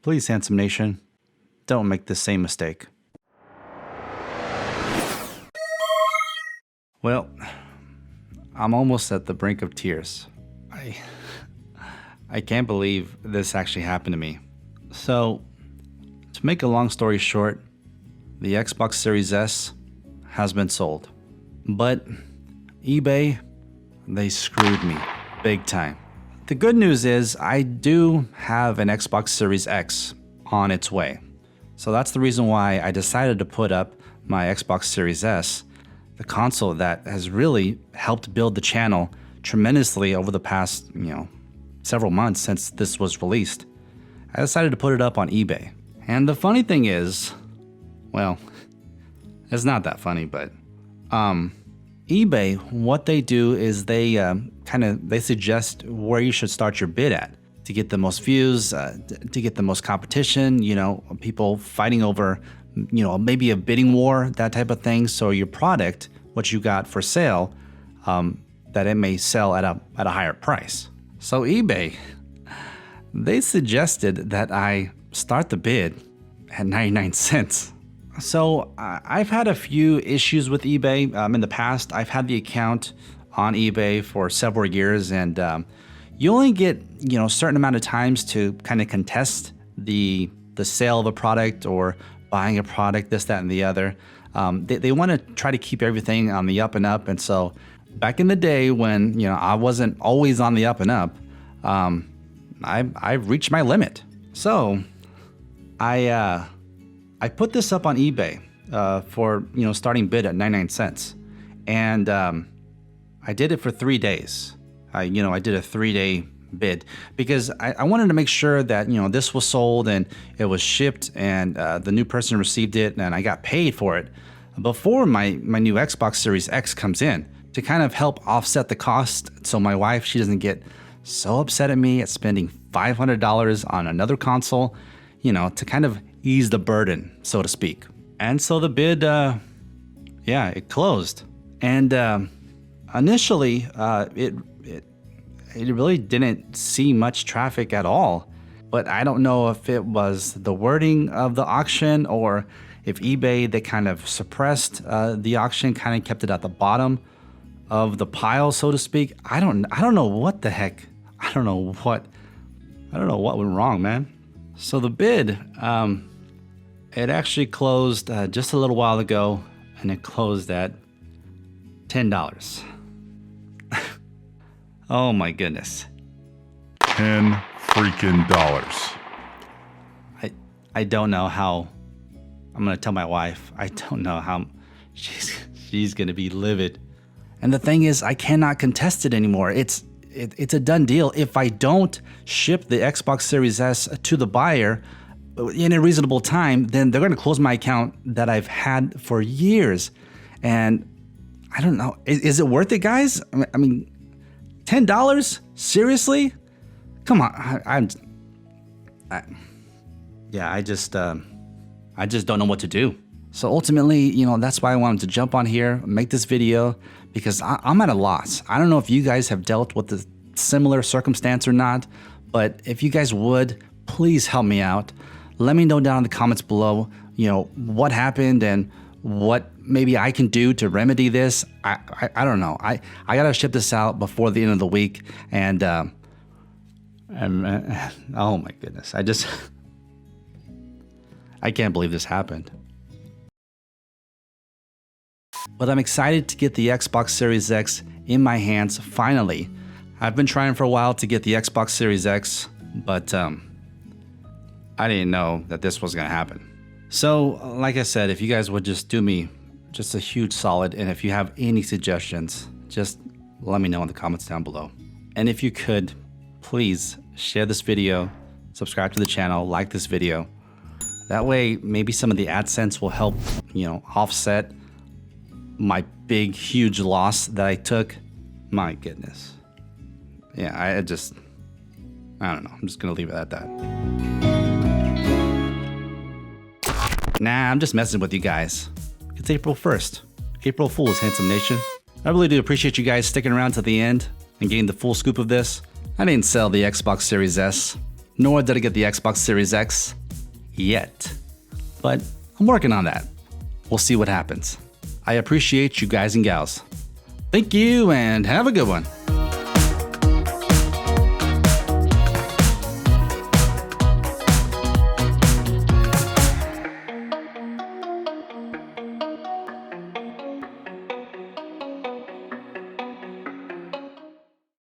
Please, Handsome Nation, don't make the same mistake. Well, I'm almost at the brink of tears. I can't believe this actually happened to me. So, to make a long story short, the Xbox Series S has been sold. But eBay, they screwed me big time. The good news is I do have an Xbox Series X on its way. So that's the reason why I decided to put up my Xbox Series S, the console that has really helped build the channel tremendously over the past, several months since this was released. I decided to put it up on eBay. And the funny thing is, well, it's not that funny, but eBay, what they do is they they suggest where you should start your bid at to get the most views, to get the most competition, people fighting over, maybe a bidding war, that type of thing. So your product, what you got for sale, that it may sell at a higher price. So eBay, they suggested that I start the bid at 99 cents. So I've had a few issues with eBay in the past. I've had the account on eBay for several years, and you only get a certain amount of times to kind of contest the sale of a product or buying a product, this, that, and the other. They want to try to keep everything on the up and up, and so back in the day when I wasn't always on the up and up, I reached my limit. So I put this up on eBay for starting bid at 99 cents, and I did it for 3 days. I did a 3-day bid because I wanted to make sure that this was sold and it was shipped and the new person received it and I got paid for it before my new Xbox Series X comes in, to kind of help offset the cost, so my wife, she doesn't get so upset at me at spending $500 on another console, to kind of ease the burden, so to speak. And so the bid, it closed. And initially, it really didn't see much traffic at all. But I don't know if it was the wording of the auction or if eBay, they kind of suppressed the auction, kind of kept it at the bottom of the pile, so to speak. I don't know what the heck. I don't know what went wrong, man. So the bid, it actually closed just a little while ago, and it closed at $10. Oh my goodness. $10 freaking. I don't know how. I'm gonna tell my wife. I don't know how she's gonna be livid. And the thing is, I cannot contest it anymore. It's a done deal. If I don't ship the Xbox Series S to the buyer in a reasonable time, then they're going to close my account that I've had for years. And I don't know. Is it worth it, guys? I mean, $10? Seriously? Come on. I just don't know what to do. So ultimately, that's why I wanted to jump on here, make this video, because I'm at a loss. I don't know if you guys have dealt with a similar circumstance or not, but if you guys would, please help me out. Let me know down in the comments below, what happened and what maybe I can do to remedy this. I don't know. I gotta ship this out before the end of the week, and oh my goodness, I can't believe this happened. But I'm excited to get the Xbox Series X in my hands finally. I've been trying for a while to get the Xbox Series X, but I didn't know that this was gonna happen. So, like I said, if you guys would just do me just a huge solid, and if you have any suggestions, just let me know in the comments down below. And if you could, please share this video, subscribe to the channel, like this video. That way, maybe some of the AdSense will help, offset my big, huge loss that I took. My goodness. Yeah, I don't know. I'm just gonna leave it at that. Nah, I'm just messing with you guys. It's April 1st. April Fool's, Handsome Nation. I really do appreciate you guys sticking around to the end and getting the full scoop of this. I didn't sell the Xbox Series S. nor did I get the Xbox Series X yet. But I'm working on that. We'll see what happens. I appreciate you guys and gals. Thank you and have a good one.